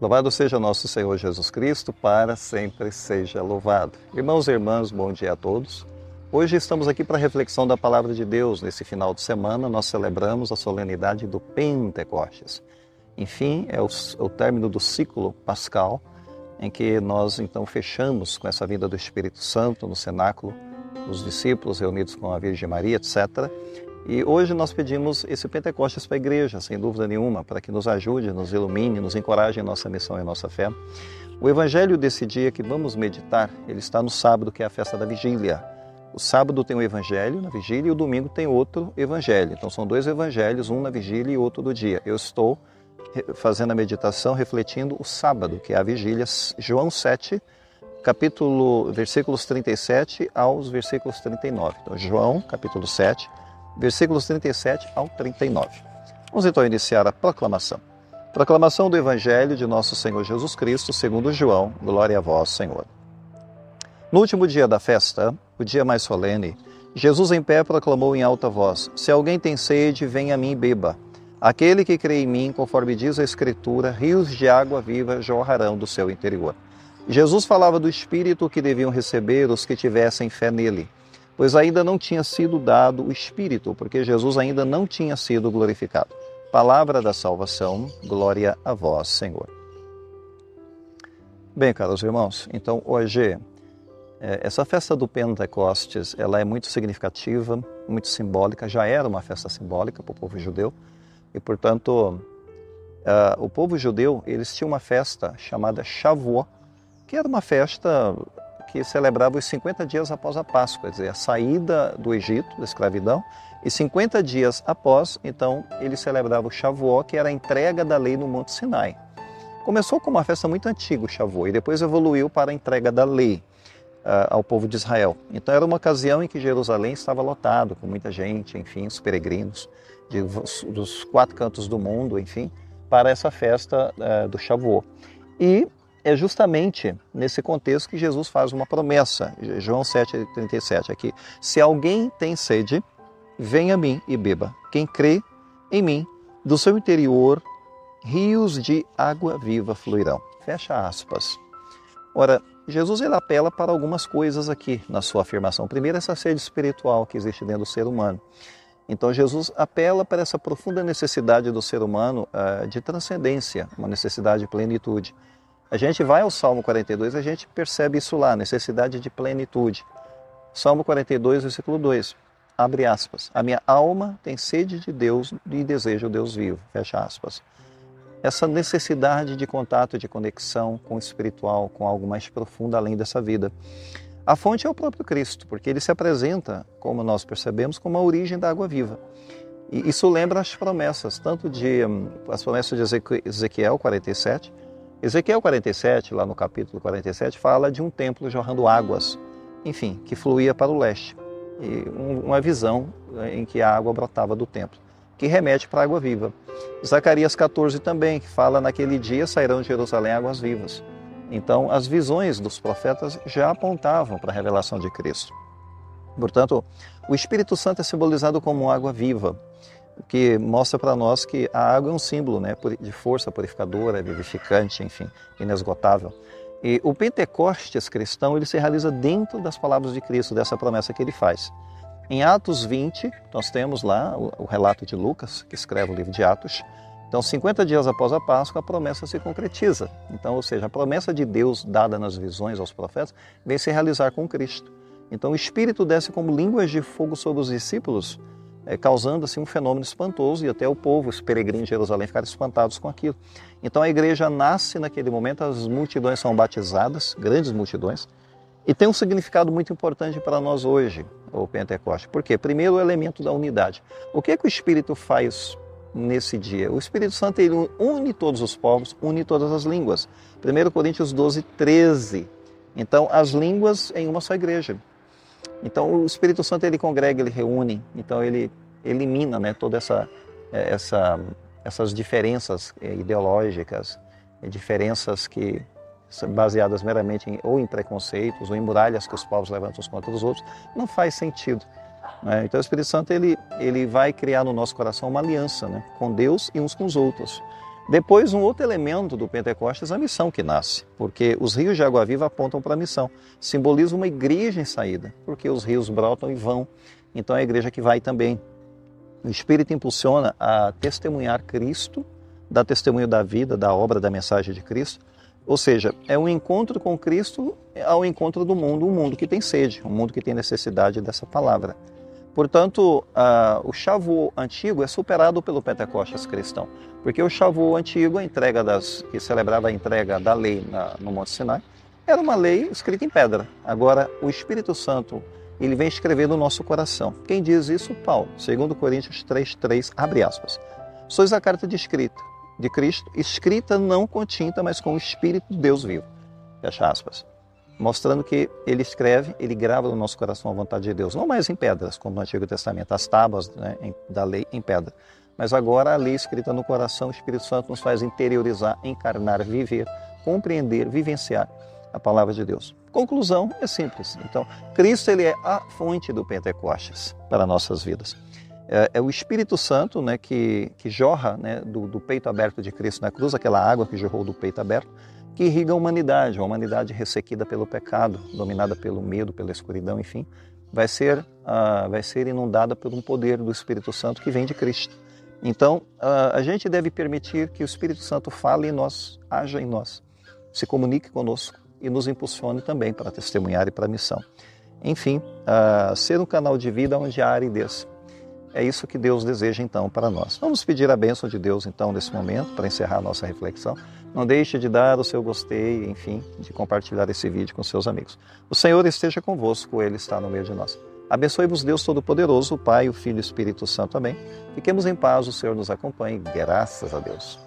Louvado seja nosso Senhor Jesus Cristo, para sempre seja louvado. Irmãos e irmãs, bom dia a todos. Hoje estamos aqui para a reflexão da Palavra de Deus. Nesse final de semana nós celebramos a solenidade do Pentecostes. Enfim, é o término do ciclo pascal, em que nós então fechamos com essa vinda do Espírito Santo no cenáculo, os discípulos reunidos com a Virgem Maria, etc. E hoje nós pedimos esse Pentecostes para a igreja, sem dúvida nenhuma, para que nos ajude, nos ilumine, nos encoraje em nossa missão e nossa fé. O evangelho desse dia que vamos meditar, ele está no sábado, que é a festa da vigília. O sábado tem um evangelho na vigília e o domingo tem outro evangelho. Então são dois evangelhos, um na vigília e outro do dia. Eu estou fazendo a meditação, refletindo o sábado, que é a vigília, João 7, versículos 37 aos versículos 39. Então João, capítulo 7, versículos 37 ao 39. Vamos então iniciar a proclamação. Proclamação do Evangelho de nosso Senhor Jesus Cristo, segundo João. Glória a vós, Senhor. No último dia da festa, o dia mais solene, Jesus em pé proclamou em alta voz: Se alguém tem sede, venha a mim e beba. Aquele que crê em mim, conforme diz a Escritura, rios de água viva jorrarão do seu interior. Jesus falava do Espírito que deviam receber os que tivessem fé nele, pois ainda não tinha sido dado o Espírito, porque Jesus ainda não tinha sido glorificado. Palavra da salvação, glória a vós, Senhor. Bem, caros irmãos, então hoje, essa festa do Pentecostes, ela é muito significativa, muito simbólica, já era uma festa simbólica para o povo judeu, e portanto, o povo judeu, eles tinham uma festa chamada Shavuot, que era uma festa que celebrava os 50 dias após a Páscoa, quer dizer, a saída do Egito, da escravidão, e 50 dias após, então, ele celebrava o Shavuot, que era a entrega da lei no Monte Sinai. Começou com uma festa muito antiga, o Shavuot, e depois evoluiu para a entrega da lei ao povo de Israel. Então era uma ocasião em que Jerusalém estava lotado, com muita gente, enfim, os peregrinos dos 4 cantos do mundo, enfim, para essa festa do Shavuot. E é justamente nesse contexto que Jesus faz uma promessa, João 7,37 aqui. Se alguém tem sede, venha a mim e beba. Quem crê em mim, do seu interior, rios de água viva fluirão. Fecha aspas. Ora, Jesus ele apela para algumas coisas aqui na sua afirmação. Primeiro, essa sede espiritual que existe dentro do ser humano. Então Jesus apela para essa profunda necessidade do ser humano de transcendência, uma necessidade de plenitude. A gente vai ao Salmo 42, a gente percebe isso lá, necessidade de plenitude. Salmo 42, versículo 2, abre aspas. A minha alma tem sede de Deus e deseja o Deus vivo, fecha aspas. Essa necessidade de contato, de conexão com o espiritual, com algo mais profundo além dessa vida. A fonte é o próprio Cristo, porque ele se apresenta, como nós percebemos, como a origem da água viva. E isso lembra as promessas, as promessas de Ezequiel 47. Ezequiel 47, lá no capítulo 47, fala de um templo jorrando águas, enfim, que fluía para o leste. E uma visão em que a água brotava do templo, que remete para a água viva. Zacarias 14 também, que fala naquele dia sairão de Jerusalém águas vivas. Então, as visões dos profetas já apontavam para a revelação de Cristo. Portanto, o Espírito Santo é simbolizado como água viva, que mostra para nós que a água é um símbolo, né, de força purificadora, vivificante, enfim, inesgotável. E o Pentecostes cristão, ele se realiza dentro das palavras de Cristo, dessa promessa que ele faz. Em Atos 20, nós temos lá o relato de Lucas, que escreve o livro de Atos. Então, 50 dias após a Páscoa, a promessa se concretiza. Então, ou seja, a promessa de Deus dada nas visões aos profetas vem se realizar com Cristo. Então, o Espírito desce como línguas de fogo sobre os discípulos, causando assim um fenômeno espantoso, e até o povo, os peregrinos de Jerusalém, ficaram espantados com aquilo. Então a igreja nasce naquele momento, as multidões são batizadas, grandes multidões, e tem um significado muito importante para nós hoje, o Pentecoste. Por quê? Primeiro, o elemento da unidade. O que é que o Espírito faz nesse dia? O Espírito Santo ele une todos os povos, une todas as línguas. 1 Coríntios 12, 13. Então, as línguas em uma só igreja. Então o Espírito Santo ele congrega, ele reúne, então ele elimina, né, todas essas diferenças ideológicas, diferenças que são baseadas meramente ou em preconceitos ou em muralhas que os povos levantam uns contra os outros, não faz sentido. Né? Então o Espírito Santo ele vai criar no nosso coração uma aliança, né, com Deus e uns com os outros. Depois, um outro elemento do Pentecostes é a missão que nasce, porque os rios de água viva apontam para a missão. Simboliza uma igreja em saída, porque os rios brotam e vão. Então é a igreja que vai também. O Espírito impulsiona a testemunhar Cristo, dá testemunho da vida, da obra, da mensagem de Cristo. Ou seja, é um encontro com Cristo ao encontro do mundo, um mundo que tem sede, um mundo que tem necessidade dessa palavra. Portanto, o Shavuot antigo é superado pelo Pentecostes cristão, porque o Shavuot antigo, que celebrava a entrega da lei no Monte Sinai, era uma lei escrita em pedra. Agora, o Espírito Santo, ele vem escrever no nosso coração. Quem diz isso? Paulo, 2 Coríntios 3:3, abre aspas. Sois a carta de Cristo, escrita não com tinta, mas com o Espírito de Deus vivo. Fecha aspas. Mostrando que ele escreve, ele grava no nosso coração a vontade de Deus. Não mais em pedras, como no Antigo Testamento, as tábuas, né, da lei em pedra. Mas agora a lei escrita no coração, o Espírito Santo nos faz interiorizar, encarnar, viver, compreender, vivenciar a palavra de Deus. Conclusão é simples. Então, Cristo, ele é a fonte do Pentecostes para nossas vidas. É o Espírito Santo, né, que jorra, né, do peito aberto de Cristo na cruz, aquela água que jorrou do peito aberto, que irriga a humanidade, uma humanidade ressequida pelo pecado, dominada pelo medo, pela escuridão, enfim, vai ser inundada por um poder do Espírito Santo que vem de Cristo. Então, a gente deve permitir que o Espírito Santo fale em nós, haja em nós, se comunique conosco e nos impulsione também para testemunhar e para a missão. Enfim, ser um canal de vida onde há aridez. É isso que Deus deseja, então, para nós. Vamos pedir a bênção de Deus, então, nesse momento, para encerrar a nossa reflexão. Não deixe de dar o seu gostei, enfim, de compartilhar esse vídeo com seus amigos. O Senhor esteja convosco, Ele está no meio de nós. Abençoe-vos Deus Todo-Poderoso, o Pai, o Filho e o Espírito Santo. Amém. Fiquemos em paz, o Senhor nos acompanhe. Graças a Deus.